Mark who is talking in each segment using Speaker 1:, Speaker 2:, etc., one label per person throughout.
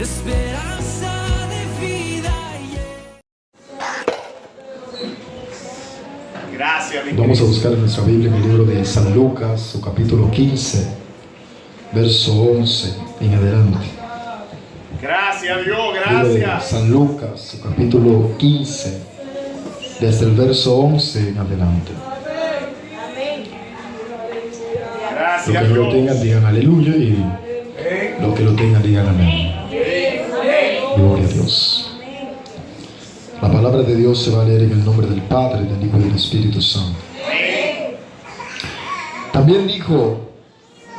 Speaker 1: esperanza de vida.
Speaker 2: Gracias, mi
Speaker 3: Vamos a
Speaker 2: Cristo.
Speaker 3: buscar en nuestra Biblia en el libro de San Lucas, su capítulo 15, verso 11 en adelante.
Speaker 2: Gracias, Dios,
Speaker 3: Libro de
Speaker 2: gracias.
Speaker 3: San Lucas, su capítulo 15, desde el verso 11 en adelante. Los
Speaker 2: Gracias,
Speaker 3: que no lo tengan,
Speaker 2: Dios.
Speaker 3: digan aleluya, y los que lo tengan, digan amén. Gloria a Dios. La palabra de Dios se va a leer en el nombre del Padre, del Hijo y del Espíritu Santo. También dijo: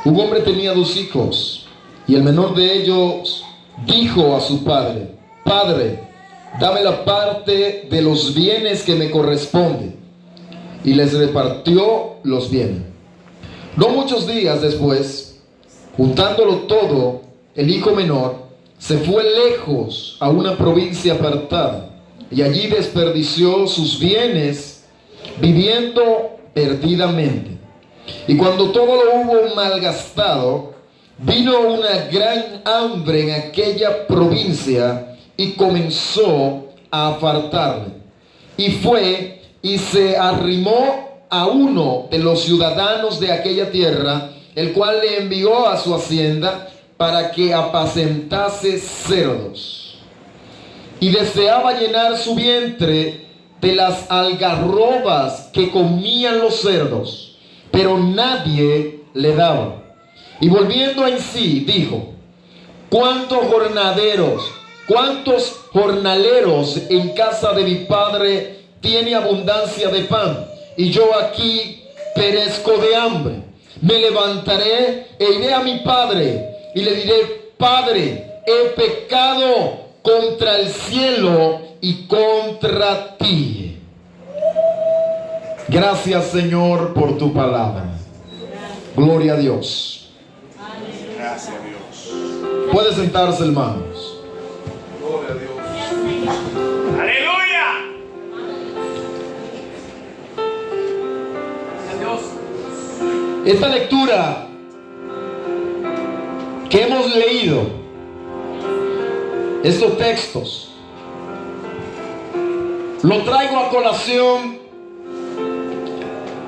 Speaker 3: un hombre tenía 2 hijos, y el menor de ellos dijo a su padre: Padre, dame la parte de los bienes que me corresponde. Y les repartió los bienes. No muchos días después, juntándolo todo, el hijo menor se fue lejos a una provincia apartada, y allí desperdició sus bienes viviendo perdidamente. Y cuando todo lo hubo malgastado, vino una gran hambre en aquella provincia y comenzó a apartarle. Y fue y se arrimó a uno de los ciudadanos de aquella tierra, el cual le envió a su hacienda para que apacentase cerdos. Y deseaba llenar su vientre de las algarrobas que comían los cerdos, pero nadie le daba. Y volviendo en sí, dijo: ¿cuántos jornaleros en casa de mi padre tiene abundancia de pan, y yo aquí perezco de hambre? Me levantaré e iré a mi padre y le diré: Padre, he pecado contra el cielo y contra ti. Gracias, Señor, por tu palabra. Gloria a Dios.
Speaker 2: Gracias, Dios.
Speaker 3: Puede sentarse, hermanos.
Speaker 2: Gloria a Dios. Aleluya.
Speaker 3: Esta lectura que hemos leído, estos textos, lo traigo a colación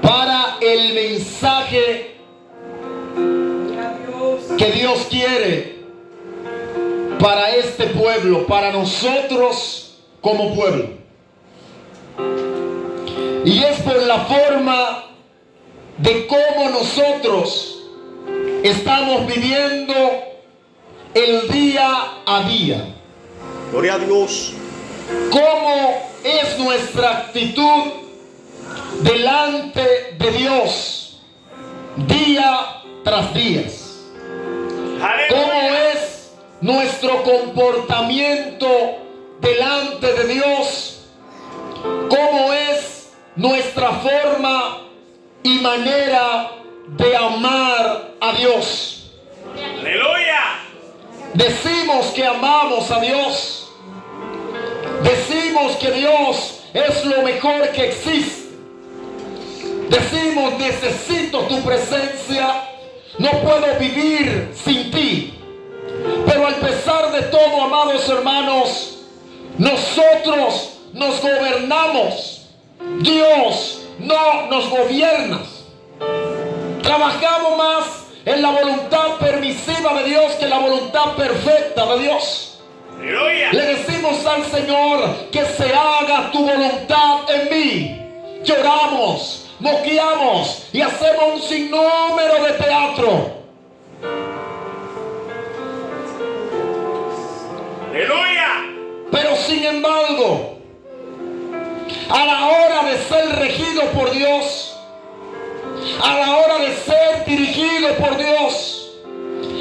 Speaker 3: para el mensaje que Dios quiere para este pueblo, para nosotros como pueblo. Y es por la forma de cómo nosotros estamos viviendo el día a día.
Speaker 2: Gloria a Dios.
Speaker 3: Cómo es nuestra actitud delante de Dios día tras día. Cómo
Speaker 2: Aleluya.
Speaker 3: es nuestro comportamiento delante de Dios. Cómo es nuestra forma y manera de amar a Dios.
Speaker 2: Aleluya.
Speaker 3: Decimos que amamos a Dios. Decimos que Dios es lo mejor que existe. Decimos: necesito tu presencia, no puedo vivir sin ti. Pero al pesar de todo, amados hermanos, nosotros nos gobernamos. Dios no nos gobierna. Trabajamos más en la voluntad permisiva de Dios que en la voluntad perfecta de Dios.
Speaker 2: Aleluya.
Speaker 3: Le decimos al Señor: que se haga tu voluntad en mí. Lloramos, moqueamos y hacemos un sinnúmero de teatro.
Speaker 2: Aleluya.
Speaker 3: Pero sin embargo, a la hora de ser regido por Dios, a la hora de ser dirigido por Dios,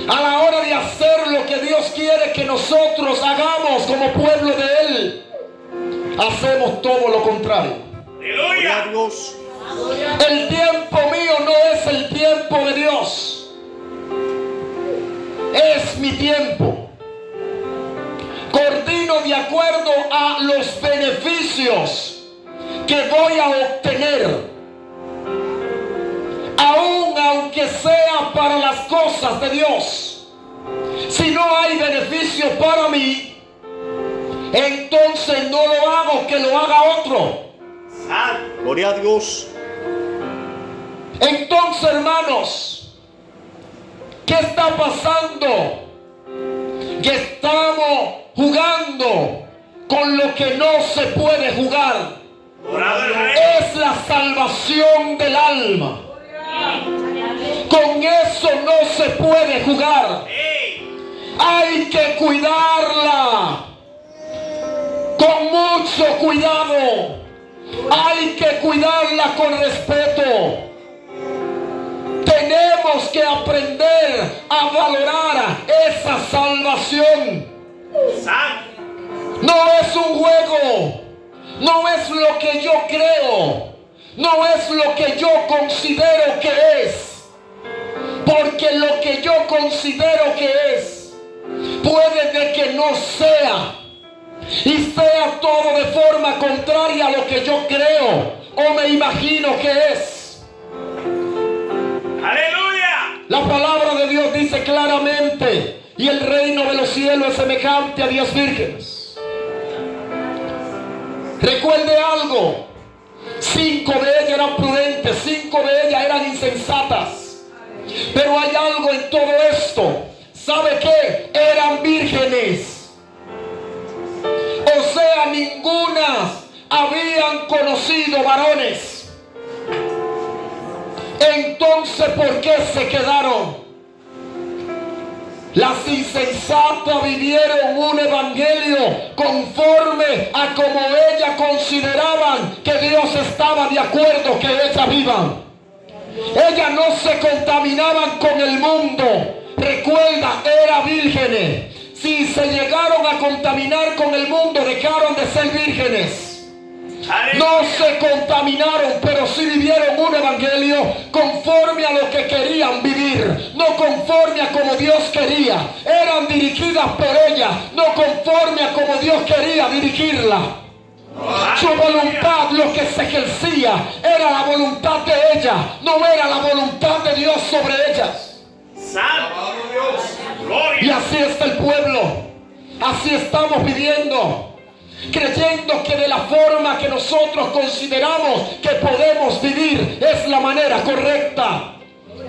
Speaker 3: a la hora de hacer lo que Dios quiere que nosotros hagamos como pueblo de Él, hacemos todo lo contrario.
Speaker 2: Gloria a Dios.
Speaker 3: El tiempo mío no es el tiempo de Dios, es mi tiempo. Coordino de acuerdo a los beneficios que voy a obtener, aun aunque sea para las cosas de Dios. Si no hay beneficio para mí, entonces no lo hago, que lo haga otro.
Speaker 2: Gloria a Dios.
Speaker 3: Entonces, hermanos, ¿qué está pasando? Que estamos jugando con lo que no se puede jugar. Es la salvación del alma. Con eso no se puede jugar. Hay que cuidarla con mucho cuidado. Hay que cuidarla con respeto. Tenemos que aprender a valorar esa salvación. No es un juego. No es lo que yo creo. No es lo que yo considero que es. Porque lo que yo considero que es, puede de que no sea. Y sea todo de forma contraria a lo que yo creo o me imagino que es.
Speaker 2: Aleluya.
Speaker 3: La palabra de Dios dice claramente: y el reino de los cielos es semejante a 10 vírgenes. Recuerde algo: 5 de ellas eran prudentes, 5 de ellas eran insensatas. Pero hay algo en todo esto. ¿Sabe qué? Eran vírgenes. O sea, ninguna habían conocido varones. Entonces, ¿por qué se quedaron? Las insensatas vivieron un evangelio conforme a como ellas consideraban que Dios estaba de acuerdo que ellas vivan. Ellas no se contaminaban con el mundo. Recuerda, eran vírgenes. Si se llegaron a contaminar con el mundo, dejaron de ser vírgenes. No se contaminaron, pero sí vivieron un evangelio conforme a lo que querían vivir, no conforme a como Dios quería. Eran dirigidas por ella, no conforme a como Dios quería dirigirla. Su voluntad, lo que se ejercía, era la voluntad de ella, no era la voluntad de Dios sobre ellas. Y así está el pueblo, así estamos viviendo, creyendo que de la forma que nosotros consideramos que podemos vivir es la manera correcta.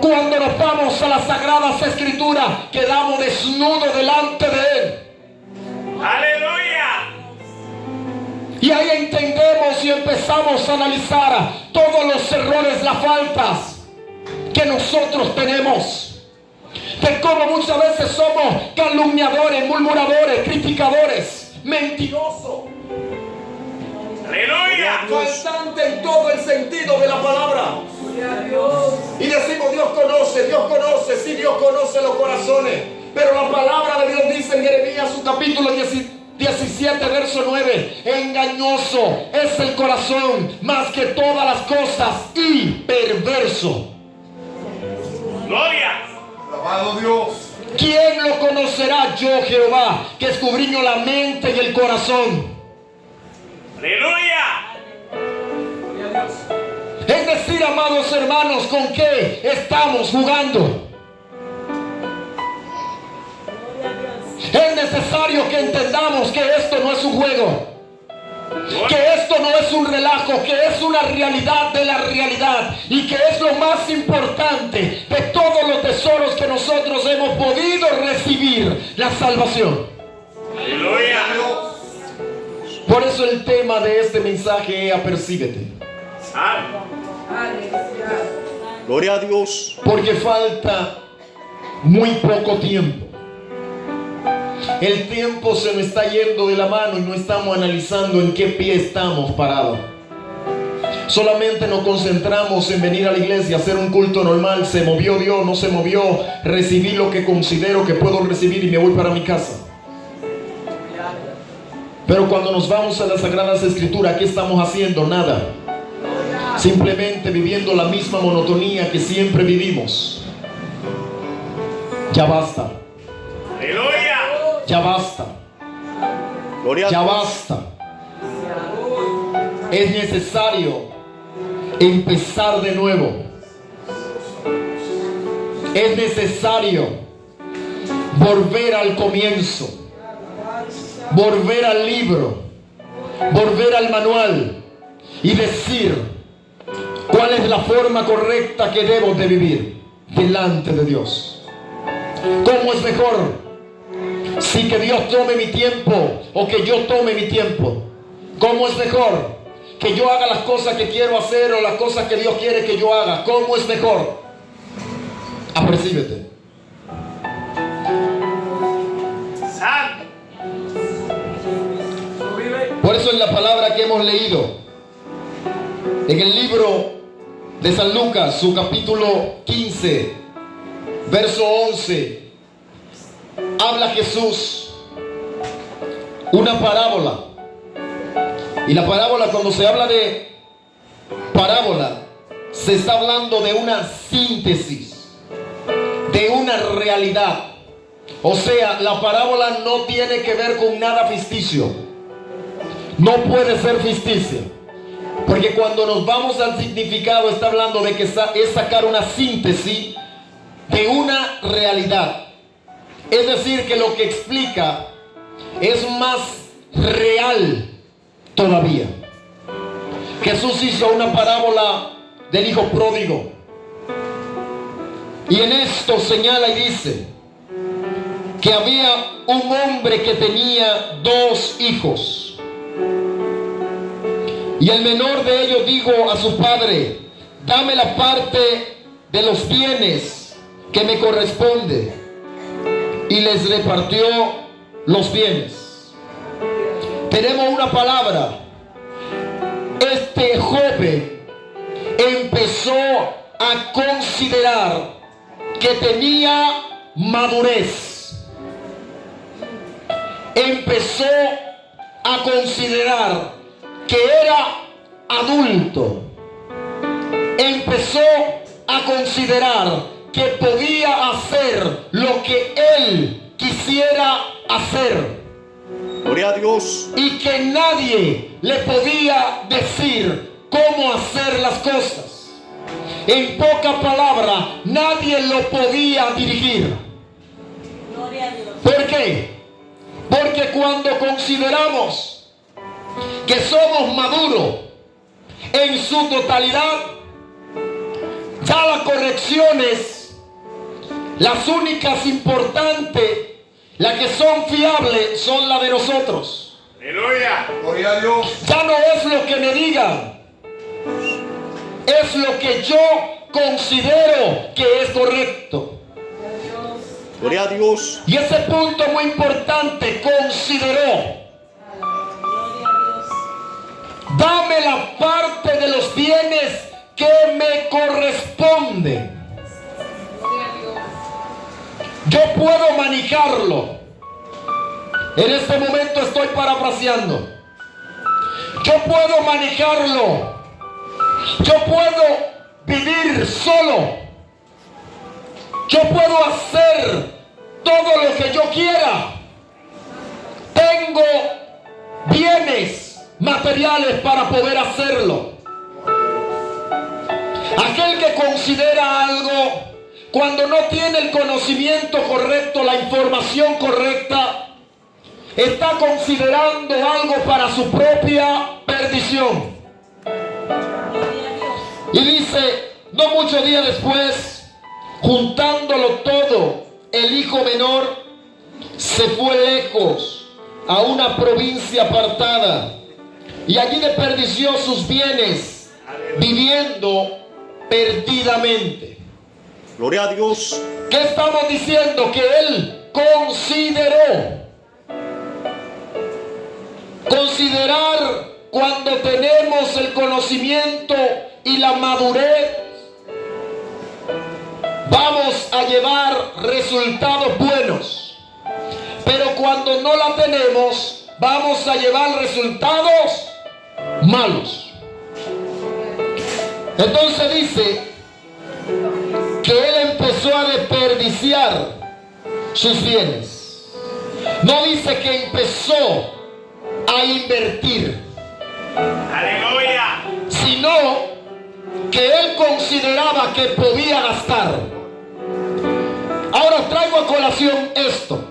Speaker 3: Cuando nos vamos a las Sagradas Escrituras, quedamos desnudos delante de Él.
Speaker 2: Aleluya.
Speaker 3: Y ahí entendemos y empezamos a analizar todos los errores, las faltas que nosotros tenemos. De cómo muchas veces somos calumniadores, murmuradores, criticadores, mentirosos.
Speaker 2: Aleluya.
Speaker 3: Faltante en todo el sentido de la palabra. Y decimos: Dios conoce, sí, Dios conoce los corazones. Pero la palabra de Dios dice en Jeremías, su capítulo 17, verso 9: engañoso es el corazón más que todas las cosas y perverso.
Speaker 2: Gloria.
Speaker 1: Alabado Dios.
Speaker 3: ¿Quién lo conocerá? Yo, Jehová, que escudriño la mente y el corazón.
Speaker 2: Aleluya.
Speaker 3: Es decir, amados hermanos, ¿con qué estamos jugando? Es necesario que entendamos que esto no es un juego, que esto no es un relajo, que es una realidad de la realidad, y que es lo más importante de todos los tesoros que nosotros hemos podido recibir: la salvación.
Speaker 2: Aleluya.
Speaker 3: Por eso el tema de este mensaje es: apercíbete.
Speaker 2: Gloria a Dios.
Speaker 3: Porque falta muy poco tiempo. El tiempo se nos está yendo de la mano y no estamos analizando en qué pie estamos parados. Solamente nos concentramos en venir a la iglesia, hacer un culto normal. Se movió Dios, no se movió. Recibí lo que considero que puedo recibir y me voy para mi casa. Pero cuando nos vamos a las Sagradas Escrituras, ¿qué estamos haciendo? Nada. Simplemente viviendo la misma monotonía que siempre vivimos. Ya basta.
Speaker 2: Aleluya.
Speaker 3: Ya basta.
Speaker 2: Gloria a
Speaker 3: Ya
Speaker 2: Dios.
Speaker 3: basta. Es necesario empezar de nuevo. Es necesario volver al comienzo, volver al libro, volver al manual y decir cuál es la forma correcta que debo de vivir delante de Dios. ¿Cómo es mejor? Si que Dios tome mi tiempo o que yo tome mi tiempo. ¿Cómo es mejor? Que yo haga las cosas que quiero hacer o las cosas que Dios quiere que yo haga. ¿Cómo es mejor? Apercíbete.
Speaker 2: Santo.
Speaker 3: Por eso en la palabra que hemos leído en el libro de San Lucas, su capítulo 15, verso 11, habla Jesús una parábola. Y la parábola, cuando se habla de parábola, se está hablando de una síntesis, de una realidad. O sea, la parábola no tiene que ver con nada ficticio. No puede ser ficticia. Porque cuando nos vamos al significado, está hablando de que es sacar una síntesis de una realidad. Es decir, que lo que explica es más real todavía. Jesús hizo una parábola del hijo pródigo. Y en esto señala y dice que había un hombre que tenía 2 hijos. Y el menor de ellos dijo a su padre: dame la parte de los bienes que me corresponde. Y les repartió los bienes. Tenemos una palabra. Este joven empezó a considerar que tenía madurez. Empezó a considerar que era adulto. Empezó a considerar que podía hacer lo que él quisiera hacer.
Speaker 2: Gloria a Dios.
Speaker 3: Y que nadie le podía decir cómo hacer las cosas. En pocas palabras, nadie lo podía dirigir.
Speaker 1: Gloria a Dios.
Speaker 3: ¿Por qué? Porque cuando consideramos que somos maduros en su totalidad, ya las correcciones, las únicas importantes, las que son fiables, son las de nosotros.
Speaker 2: Aleluya.
Speaker 4: Gloria a Dios.
Speaker 3: Ya no es lo que me digan, es lo que yo considero que es correcto.
Speaker 2: Gloria a Dios.
Speaker 3: Y ese punto muy importante, consideró.
Speaker 1: Gloria a Dios.
Speaker 3: Dame la parte de los bienes que me corresponde.
Speaker 1: Gloria a Dios.
Speaker 3: Yo puedo manejarlo. En este momento estoy parafraseando. Yo puedo manejarlo. Yo puedo vivir solo. Yo puedo hacer todo lo que yo quiera. Tengo bienes materiales para poder hacerlo. Aquel que considera algo, cuando no tiene el conocimiento correcto, la información correcta, está considerando algo para su propia perdición.
Speaker 1: Gloria a Dios.
Speaker 3: Y dice, no muchos días después, juntándolo todo, el hijo menor se fue lejos a una provincia apartada y allí desperdició sus bienes viviendo perdidamente.
Speaker 2: Gloria a Dios.
Speaker 3: ¿Qué estamos diciendo? Que él consideró. Considerar cuando tenemos el conocimiento y la madurez, vamos a llevar resultados buenos. Pero cuando no la tenemos, vamos a llevar resultados malos. Entonces dice que él empezó a desperdiciar sus bienes. No dice que empezó a invertir,
Speaker 2: Aleluya.
Speaker 3: sino que él consideraba que podía gastar. Ahora traigo a colación esto.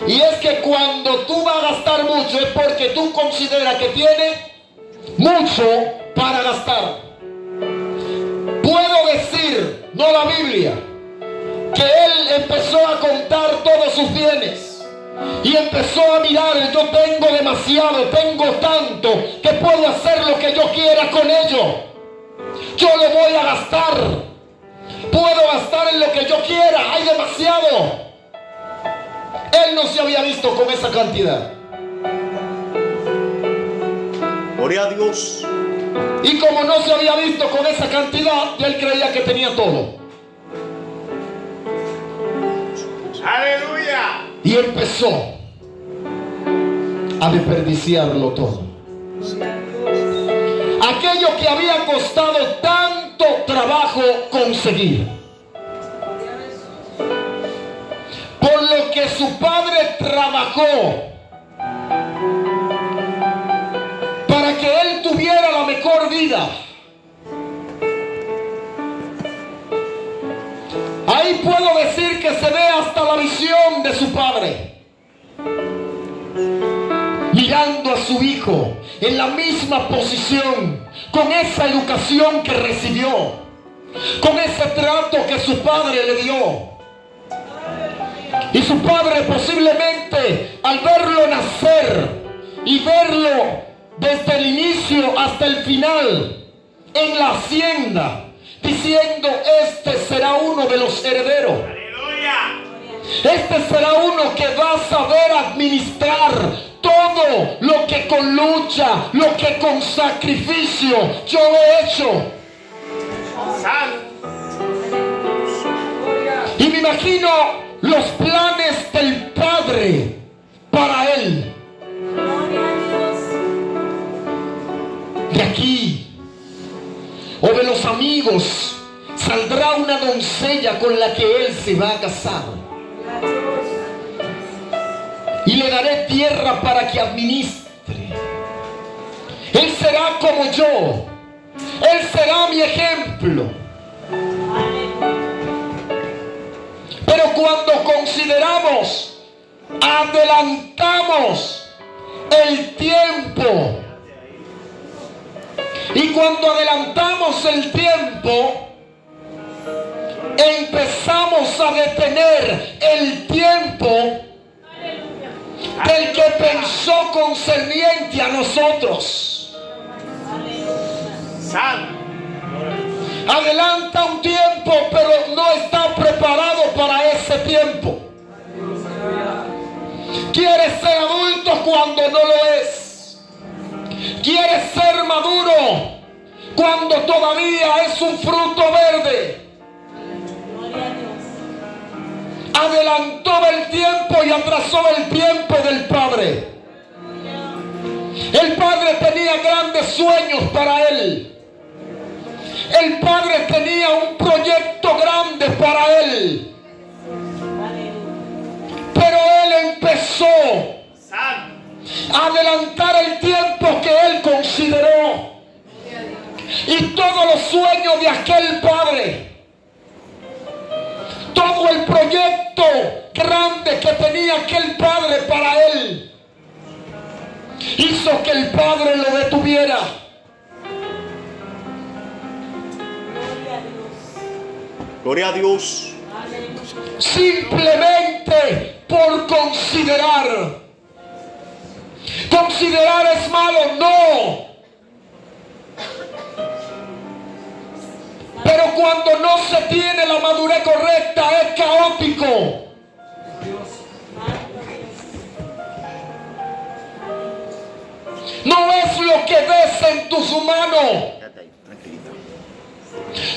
Speaker 3: Y es que cuando tú vas a gastar mucho es porque tú consideras que tienes mucho para gastar. Puedo decir, no la Biblia, que él empezó a contar todos sus bienes y empezó a mirar, yo tengo demasiado, tengo tanto que puedo hacer lo que yo quiera con ello. Yo lo voy a gastar. Puedo gastar en lo que yo quiera, hay demasiado. Él no se había visto con esa cantidad.
Speaker 2: Gloria a Dios.
Speaker 3: Y como no se había visto con esa cantidad, él creía que tenía todo.
Speaker 2: Aleluya.
Speaker 3: Y empezó a desperdiciarlo todo. Aquello que había costado tanto trabajo conseguir. Por lo que su padre trabajó para que él tuviera la mejor vida. Ahí puedo decir que se ve hasta la visión de su padre, mirando a su hijo en la misma posición, con esa educación que recibió, con ese trato que su padre le dio. Y su padre posiblemente al verlo nacer y verlo desde el inicio hasta el final en la hacienda, diciendo, este será uno de los herederos.
Speaker 2: Aleluya.
Speaker 3: Este será uno que va a saber administrar todo lo que con lucha, lo que con sacrificio yo he hecho.
Speaker 2: Santo.
Speaker 3: Y me imagino los planes del Padre para él. De aquí o de los amigos saldrá una doncella con la que él se va a casar. Y le daré tierra para que administre. Él será como yo. Él será mi ejemplo. Pero cuando consideramos, adelantamos el tiempo. Y cuando adelantamos el tiempo, empezamos a detener el tiempo del que pensó concerniente a nosotros.
Speaker 2: Santo.
Speaker 3: Adelanta un tiempo, pero no está preparado para ese tiempo. Quiere ser adulto cuando no lo es. Quiere ser maduro cuando todavía es un fruto verde. Adelantó el tiempo y atrasó el tiempo del Padre. El Padre tenía grandes sueños para él. El Padre tenía un proyecto grande para él. Pero él empezó a adelantar el tiempo que él consideró. Y todos los sueños de aquel padre, todo el proyecto grande que tenía aquel padre para él, hizo que el padre lo detuviera.
Speaker 2: Gloria a Dios.
Speaker 3: Simplemente por considerar. ¿Considerar es malo? No. Pero cuando no se tiene la madurez correcta es caótico. No es lo que ves en tus manos.
Speaker 2: Tranquilita.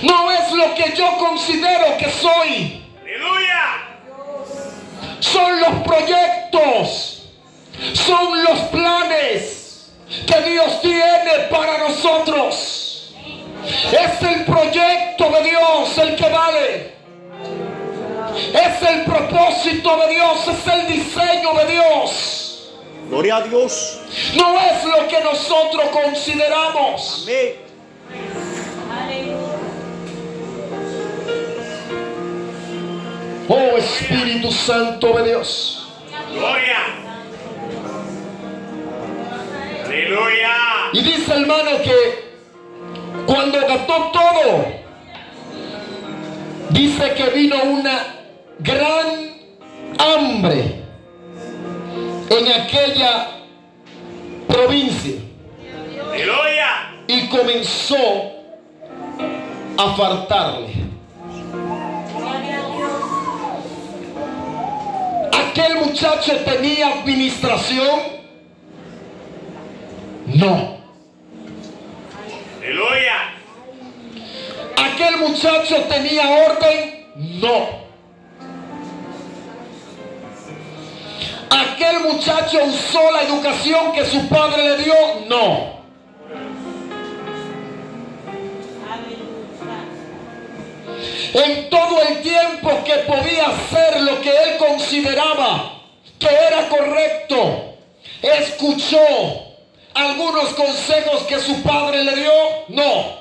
Speaker 3: No es lo que yo considero que soy.
Speaker 2: Aleluya.
Speaker 3: Son los proyectos, son los planes que Dios tiene para nosotros. Es el proyecto de Dios el que vale. Es el propósito de Dios, es el diseño de Dios.
Speaker 2: Gloria a Dios.
Speaker 3: No es lo que nosotros consideramos.
Speaker 2: Amén.
Speaker 3: Oh Espíritu Santo de Dios.
Speaker 2: Gloria. Aleluya.
Speaker 3: Y dice, hermano, que cuando gastó todo, dice que vino una gran hambre en aquella provincia.
Speaker 2: Aleluya.
Speaker 3: Y comenzó a faltarle. ¿Aquel muchacho tenía administración? No.
Speaker 2: Aleluya.
Speaker 3: ¿Aquel muchacho tenía orden? No. ¿Aquel muchacho usó la educación que su padre le dio? No. En todo el tiempo que podía hacer lo que él consideraba que era correcto, escuchó algunos consejos que su padre le dio. No.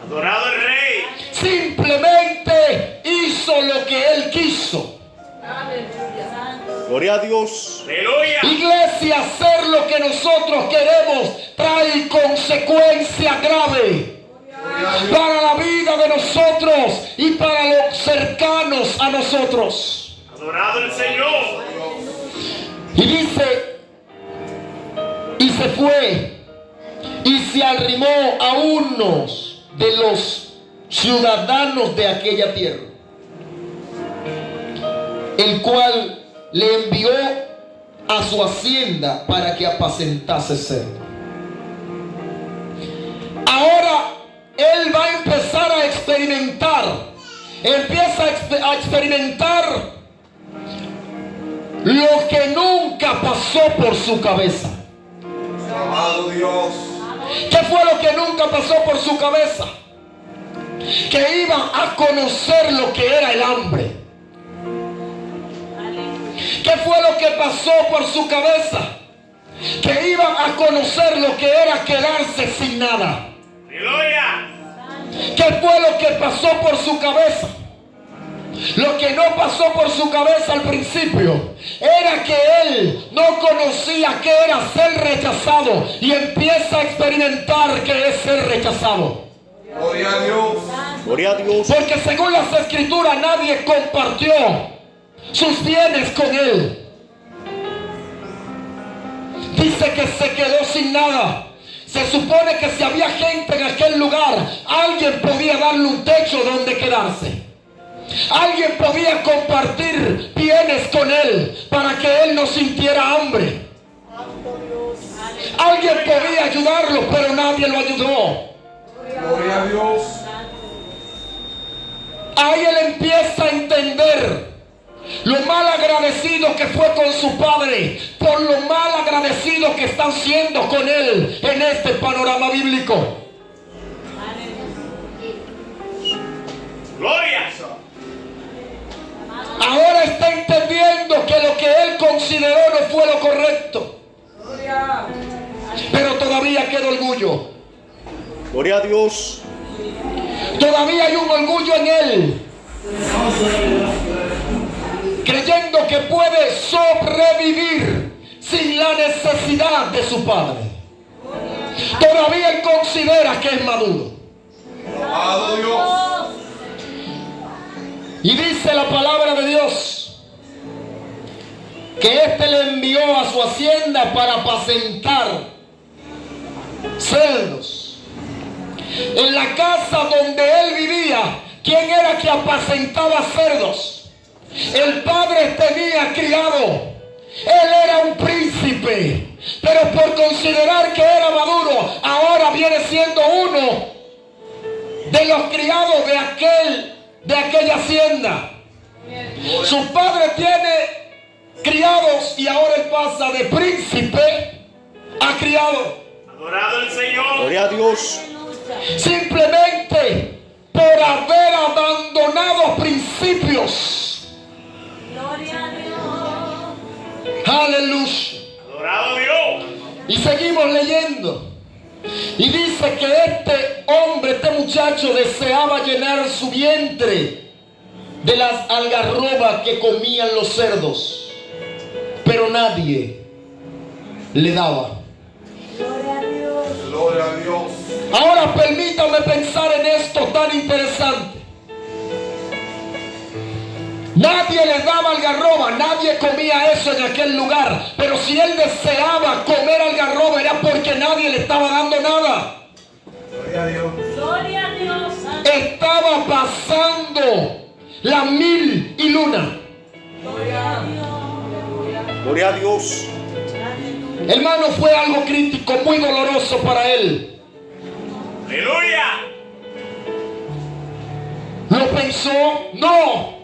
Speaker 2: Adorado el Rey.
Speaker 3: Simplemente hizo lo que él quiso.
Speaker 2: Gloria a Dios. Aleluya.
Speaker 3: Iglesia, hacer lo que nosotros queremos trae consecuencia grave para la vida de nosotros y para los cercanos a nosotros.
Speaker 2: Adorado el Señor.
Speaker 3: Y dice, y se fue y se arrimó a unos de los ciudadanos de aquella tierra, el cual le envió a su hacienda para que apacentase cerdo. Ahora él va a empezar a experimentar, empieza a experimentar lo que nunca pasó por su cabeza.
Speaker 4: Amado Dios.
Speaker 3: ¿Qué fue lo que nunca pasó por su cabeza? Que iba a conocer lo que era el hambre. ¿Qué fue lo que pasó por su cabeza? Que iban a conocer lo que era quedarse sin nada.
Speaker 2: Aleluya.
Speaker 3: ¿Qué fue lo que pasó por su cabeza? Lo que no pasó por su cabeza al principio era que él no conocía qué era ser rechazado y empieza a experimentar qué es ser rechazado.
Speaker 4: Gloria a Dios.
Speaker 2: Gloria a Dios.
Speaker 3: Porque según las escrituras nadie compartió sus bienes con él. Dice que se quedó sin nada. Se supone que si había gente en aquel lugar, alguien podía darle un techo donde quedarse. Alguien podía compartir bienes con él para que él no sintiera hambre. Alguien podía ayudarlo, pero nadie lo ayudó.
Speaker 4: Gloria a Dios.
Speaker 3: Ahí él empieza a entender lo mal agradecido que fue con su padre, por lo mal agradecido que están siendo con él en este panorama bíblico.
Speaker 2: Gloria.
Speaker 3: Ahora está entendiendo que lo que él consideró no fue lo correcto. Pero todavía queda orgullo.
Speaker 2: Gloria a Dios.
Speaker 3: Todavía hay un orgullo en él, creyendo que puede sobrevivir sin la necesidad de su padre. Todavía él considera que es maduro.
Speaker 4: Amado Dios.
Speaker 3: Y dice la palabra de Dios que éste le envió a su hacienda para apacentar cerdos. En la casa donde él vivía, ¿quién era que apacentaba cerdos? El padre tenía criado. Él era un príncipe, pero por considerar que era maduro, ahora viene siendo uno de los criados de aquella hacienda. Su padre tiene criados y ahora él pasa de príncipe a criado.
Speaker 2: Adorado el Señor. Gloria a Dios.
Speaker 3: Simplemente por haber abandonado principios.
Speaker 1: Gloria a Dios.
Speaker 3: Aleluya.
Speaker 2: Adorado Dios.
Speaker 3: Y seguimos leyendo. Y dice que este hombre, este muchacho, deseaba llenar su vientre de las algarrobas que comían los cerdos, pero nadie le daba.
Speaker 1: Gloria a Dios.
Speaker 4: Gloria a Dios.
Speaker 3: Ahora permítame pensar en esto tan interesante. Nadie le daba algarroba, nadie comía eso en aquel lugar. Pero si él deseaba comer algarroba era porque nadie le estaba dando nada.
Speaker 4: Gloria a Dios.
Speaker 1: Gloria a Dios.
Speaker 3: Estaba pasando la 1000 y luna.
Speaker 1: Gloria a Dios.
Speaker 2: Gloria a Dios.
Speaker 3: Hermano, fue algo crítico, muy doloroso para él.
Speaker 2: Aleluya.
Speaker 3: ¿Lo pensó? No.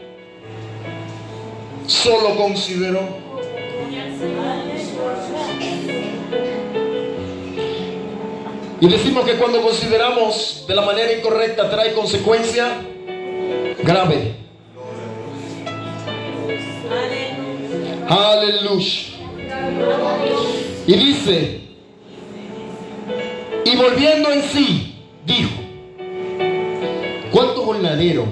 Speaker 3: Solo consideró. Y decimos que cuando consideramos de la manera incorrecta trae consecuencia grave. Aleluya. Y dice, y volviendo en sí, dijo, ¿cuántos jornaleros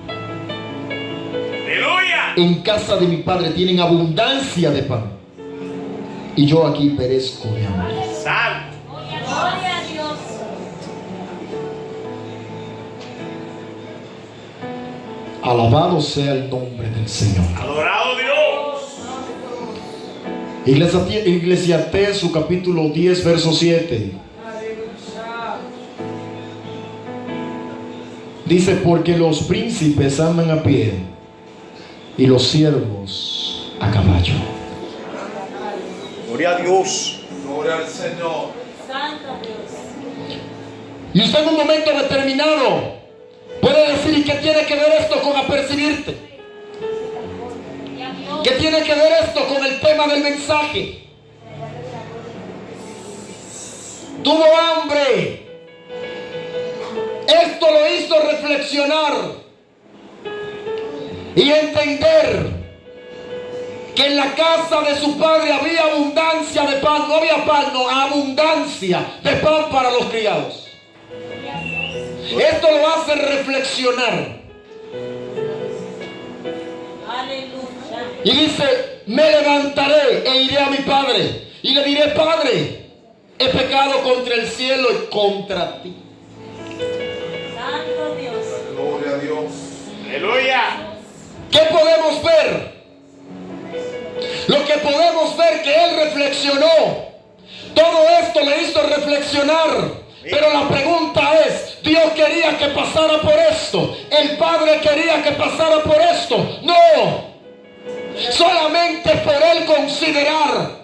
Speaker 2: Aleluya.
Speaker 3: en casa de mi padre tienen abundancia de pan? Y yo aquí perezco de hambre.
Speaker 2: Santo.
Speaker 1: Gloria a Dios.
Speaker 3: Alabado sea el nombre del Señor.
Speaker 2: Adorado Dios.
Speaker 3: Eclesiastés, su capítulo 10, verso 7. Dice, porque los príncipes andan a pie y los siervos a caballo.
Speaker 2: Gloria a Dios.
Speaker 4: Gloria al Señor.
Speaker 1: Santo Dios.
Speaker 3: Y usted en un momento determinado puede decir, ¿y qué tiene que ver esto con apercibirte? ¿Qué tiene que ver esto con el tema del mensaje? Tuvo hambre. Esto lo hizo reflexionar y entender que en la casa de su padre había abundancia de pan. No había pan, no, abundancia de pan para los criados. Esto lo hace reflexionar.
Speaker 1: Aleluya.
Speaker 3: Y dice, me levantaré e iré a mi padre y le diré, Padre, he pecado contra el cielo y contra ti.
Speaker 1: Santo Dios.
Speaker 4: Gloria a Dios.
Speaker 2: Aleluya.
Speaker 3: ¿Qué podemos ver? Lo que podemos ver que él reflexionó. Todo esto le hizo reflexionar. Pero la pregunta es, ¿Dios quería que pasara por esto? ¿El Padre quería que pasara por esto? No. Solamente por él considerar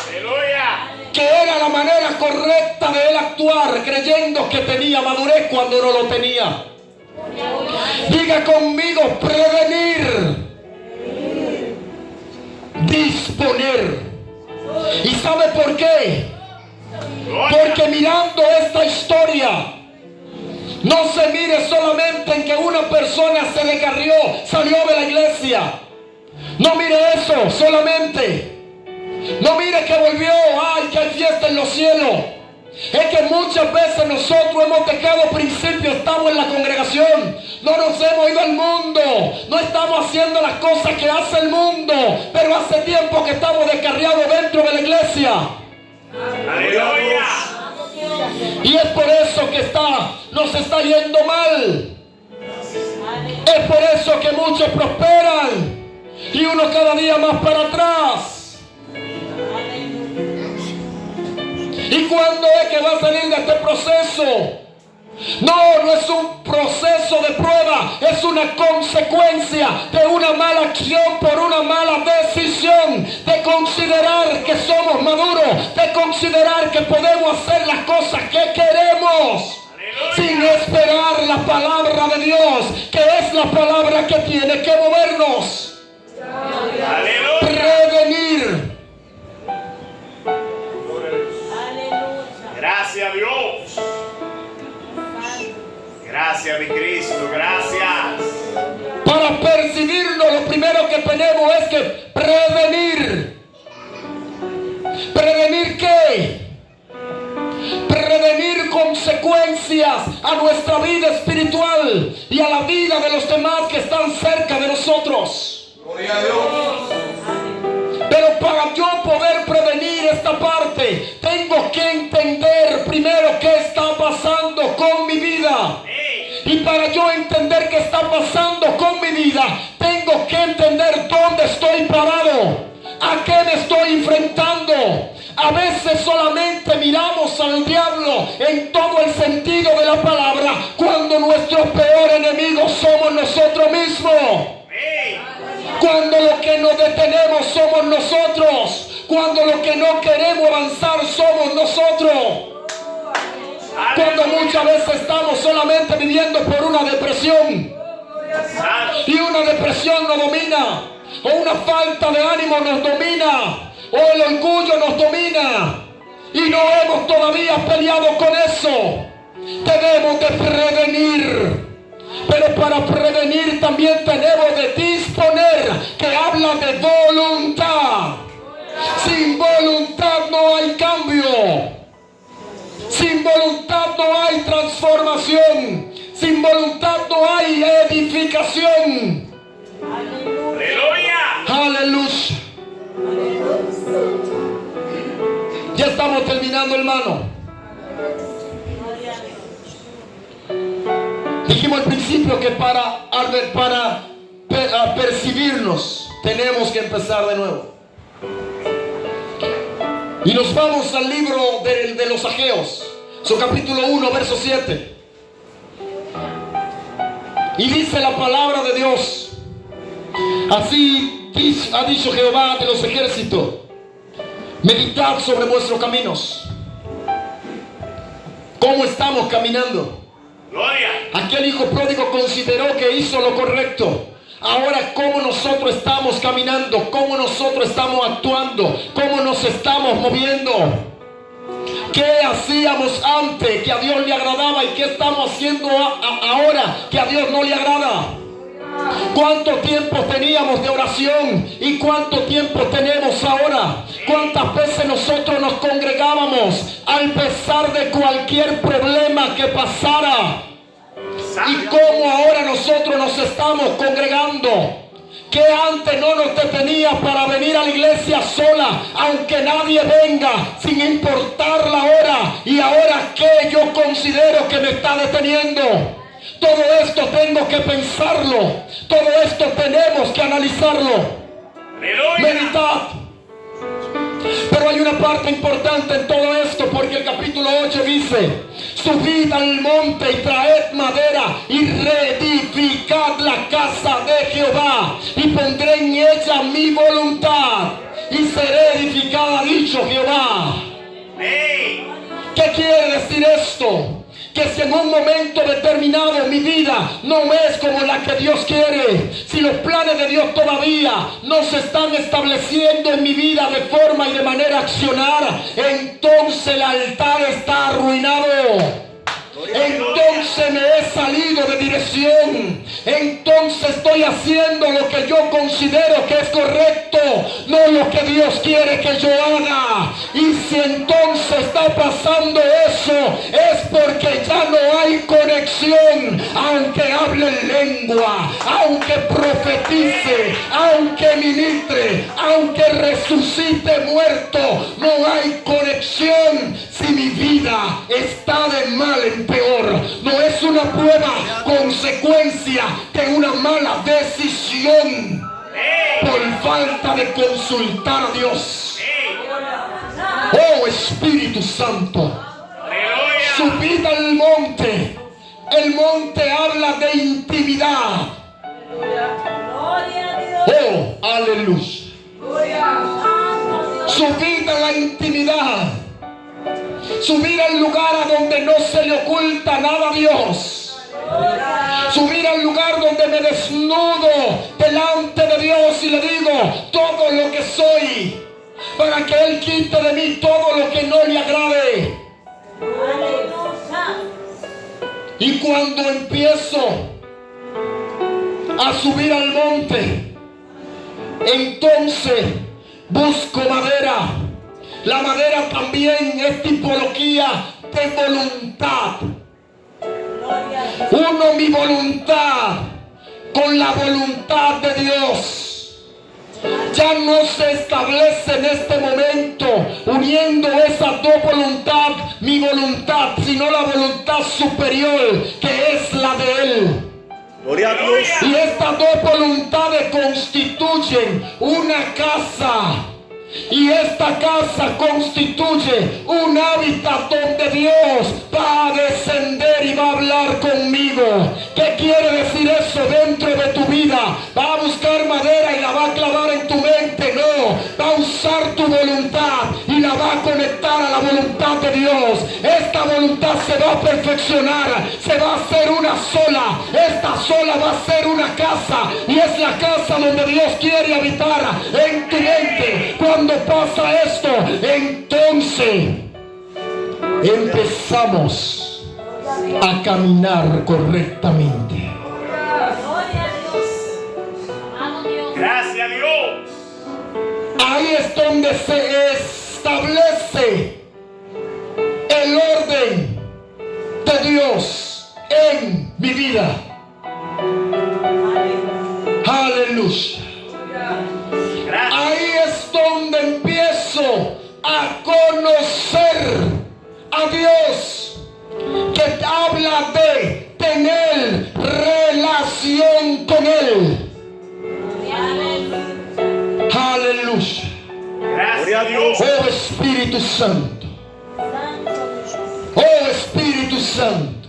Speaker 2: Aleluya.
Speaker 3: que era la manera correcta de él actuar, creyendo que tenía madurez cuando no lo tenía. Diga conmigo, prevenir, disponer. ¿Y sabe por qué? Porque mirando esta historia, no se mire solamente en que una persona se descarrió, salió de la iglesia. No mire eso solamente. No mire que volvió, ay, que hay fiesta en los cielos. Es que muchas veces nosotros hemos dejado principios, estamos en la congregación, no nos hemos ido al mundo, no estamos haciendo las cosas que hace el mundo, pero hace tiempo que estamos descarriados dentro de la iglesia.
Speaker 2: Aleluya.
Speaker 3: Y es por eso que nos está yendo mal. Es por eso que muchos prosperan y uno cada día más para atrás. ¿Y cuándo es que va a salir de este proceso? No, no es un proceso de prueba, es una consecuencia de una mala acción por una mala decisión, de considerar que somos maduros, de considerar que podemos hacer las cosas que queremos, sin esperar la palabra de Dios, que es la palabra que tiene que movernos.
Speaker 2: Aleluya.
Speaker 3: Prevenir.
Speaker 2: Gracias Dios. Gracias mi Cristo. Gracias.
Speaker 3: Para percibirlo, lo primero que tenemos es que prevenir. ¿Prevenir qué? Prevenir consecuencias a nuestra vida espiritual. están cerca de nosotros.
Speaker 4: Gloria a Dios.
Speaker 3: Pero para yo poder prevenir esta parte, tengo que entender primero qué está pasando con mi vida. Y para yo entender qué está pasando con mi vida, tengo que entender dónde estoy parado, a qué me estoy enfrentando. A veces solamente miramos al diablo en todo el sentido de la palabra, cuando nuestro peor enemigo somos nosotros mismos. Cuando lo que nos detenemos somos nosotros. Cuando lo que no queremos avanzar somos nosotros. Cuando muchas veces estamos solamente viviendo por una depresión, y una depresión nos domina, o una falta de ánimo nos domina, o el orgullo nos domina, y no hemos todavía peleado con eso. Debemos de prevenir, pero para prevenir también tenemos de disponer, que habla de voluntad. Sin voluntad no hay cambio. Sin voluntad no hay transformación. Sin voluntad no hay edificación.
Speaker 2: Aleluya.
Speaker 3: Aleluya. Ya estamos terminando, hermano. Dijimos al principio que para percibirnos tenemos que empezar de nuevo. Y nos vamos al libro de los Ageos, su capítulo 1, verso 7. Y dice la palabra de Dios: así ha dicho Jehová de los ejércitos, meditad sobre vuestros caminos. ¿Cómo estamos caminando?
Speaker 2: Gloria.
Speaker 3: Aquel hijo pródigo consideró que hizo lo correcto. Ahora, ¿cómo nosotros estamos caminando? ¿Cómo nosotros estamos actuando? ¿Cómo nos estamos moviendo? ¿Qué hacíamos antes que a Dios le agradaba y qué estamos haciendo ahora que a Dios no le agrada? ¿Cuánto tiempo teníamos de oración y cuánto tiempo tenemos ahora? ¿Cuántas veces nosotros nos congregábamos al pesar de cualquier problema que pasara? ¿Y cómo ahora nosotros nos estamos congregando? Que antes no nos detenía para venir a la iglesia sola, aunque nadie venga, sin importar la hora. Y ahora, ¿qué yo considero que me está deteniendo? Todo esto tengo que pensarlo. Todo esto tenemos que analizarlo. Meditad. Pero hay una parte importante en todo esto, porque el capítulo 8 dice: subid al monte y traed madera y reedificad la casa de Jehová, y pondré en ella mi voluntad y seré edificada, ha dicho Jehová. ¿Qué quiere decir esto? Que si en un momento determinado mi vida no es como la que Dios quiere, si los planes de Dios todavía no se están estableciendo en mi vida de forma y de manera accionar, entonces el altar está arruinado. Entonces me he salido de dirección. Entonces estoy haciendo lo que yo considero que es correcto, no lo que Dios quiere que yo haga. Y si entonces está pasando eso, es porque ya no hay conexión. Aunque hable en lengua, aunque profetice, aunque ministre, aunque resucite muerto, no hay conexión. Si mi vida está de mal en peor, no es una prueba consecuencia de una mala decisión por falta de consultar a Dios. Oh Espíritu Santo, subid al monte. El monte habla de intimidad. Oh, aleluya. Subid a la intimidad. Subir al lugar a donde no se le oculta nada a Dios. Subir al lugar donde me desnudo delante de Dios y le digo todo lo que soy, para que Él quite de mí todo lo que no le agrade. Y cuando empiezo a subir al monte, entonces busco madera. La madera también es tipología de voluntad. Uno, mi voluntad con la voluntad de Dios. Ya no se establece en este momento uniendo esas dos voluntades, mi voluntad, sino la voluntad superior que es la de Él.
Speaker 4: Gloria a Dios.
Speaker 3: Y estas dos voluntades constituyen una casa. Y esta casa constituye un hábitat donde Dios va a descender y va a hablar conmigo. ¿Qué quiere decir eso dentro de tu vida? ¿Va a buscar madera y la va a clavar en tu mente? No, va a usar tu voluntad y la va a conectar a la voluntad de Dios. Esta voluntad se va a perfeccionar, se va a hacer una sola. Esta sola va a ser una casa, y es la casa donde Dios quiere habitar en tu mente. Cuando pasa esto, entonces empezamos a caminar correctamente.
Speaker 1: Gloria a Dios. Amado Dios.
Speaker 2: Gracias a Dios.
Speaker 3: Ahí es donde se establece el orden de Dios en mi vida. Aleluya.
Speaker 2: Gracias.
Speaker 3: Ahí es donde empiezo a conocer a Dios, que habla de tener relación con Él. Aleluya.
Speaker 2: Gracias a Dios.
Speaker 3: Oh Espíritu Santo. Oh Espíritu Santo.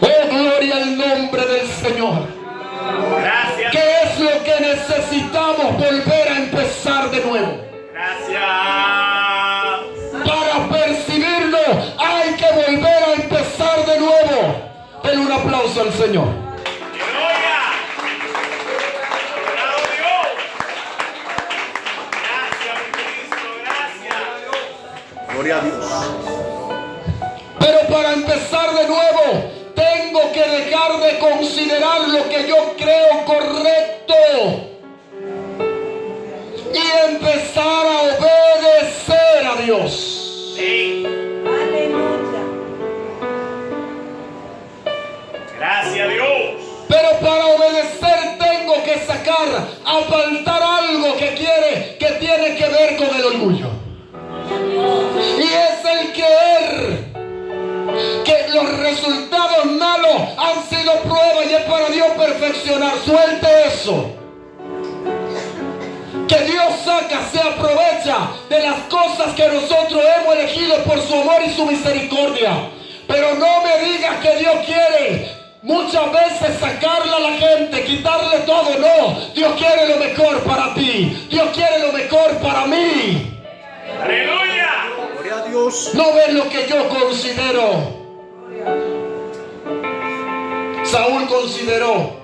Speaker 3: Oh gloria al nombre del Señor.
Speaker 2: Gracias.
Speaker 3: ¿Qué es lo que necesitamos volver a empezar de nuevo?
Speaker 2: Gracias.
Speaker 3: Para percibirlo hay que volver a empezar de nuevo. Denle un aplauso al Señor.
Speaker 2: Gloria. Adorado Dios. Gracias, mi Cristo. Gracias.
Speaker 4: Gloria a Dios.
Speaker 3: Pero para empezar de nuevo tengo que dejar de considerar lo que yo creo correcto y empezar a obedecer a Dios.
Speaker 2: Sí.
Speaker 1: Aleluya.
Speaker 2: Gracias a Dios.
Speaker 3: Pero para obedecer tengo que sacar, apartar algo que tiene que ver con el orgullo. Y es el creer que los resultados malos han sido pruebas y es para Dios perfeccionar. Suelte eso. Que Dios saca, se aprovecha de las cosas que nosotros hemos elegido por su amor y su misericordia. Pero no me digas que Dios quiere muchas veces sacarle a la gente, quitarle todo. No, Dios quiere lo mejor para ti. Dios quiere lo mejor para mí.
Speaker 2: Aleluya.
Speaker 4: Gloria a Dios.
Speaker 3: No ves lo que yo considero. Saúl consideró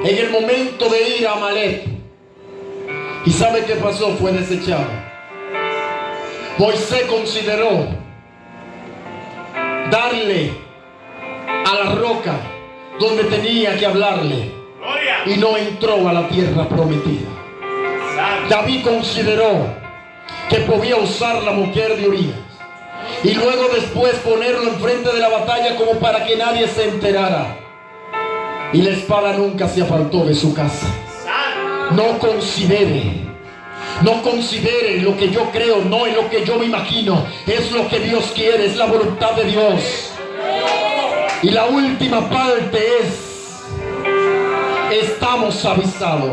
Speaker 3: en el momento de ir a Amalek. ¿Y sabe qué pasó? Fue desechado. Moisés consideró darle a la roca donde tenía que hablarle
Speaker 2: Gloria.
Speaker 3: y no entró a la tierra prometida.
Speaker 2: Santo.
Speaker 3: David consideró que podía usar la mujer de Urías y luego después ponerlo enfrente de la batalla como para que nadie se enterara, y la espada nunca se apartó de su casa.
Speaker 2: Santo.
Speaker 3: No considere lo que yo creo, no es lo que yo me imagino, es lo que Dios quiere, es la voluntad de Dios. Y la última parte es: estamos avisados.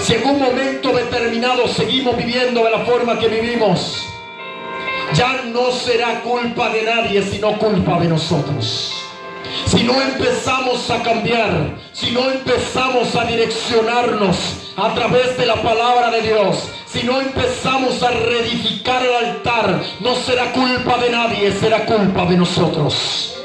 Speaker 3: Si en un momento determinado seguimos viviendo de la forma que vivimos, ya no será culpa de nadie, sino culpa de nosotros. Si no empezamos a cambiar, si no empezamos a direccionarnos a través de la palabra de Dios, si no empezamos a reedificar el altar, no será culpa de nadie, será culpa de nosotros.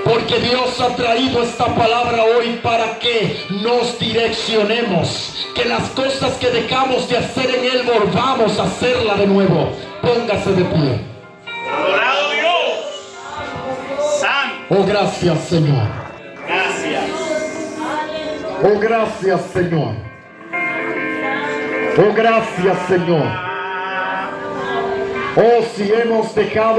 Speaker 3: Porque Dios ha traído esta palabra hoy para que nos direccionemos, que las cosas que dejamos de hacer en Él volvamos a hacerla de nuevo. Póngase de pie.
Speaker 2: Adorado Dios. Santo.
Speaker 3: Oh, gracias, Señor.
Speaker 2: Gracias.
Speaker 3: Oh, gracias, Señor. Oh, gracias, Señor. Oh, si hemos dejado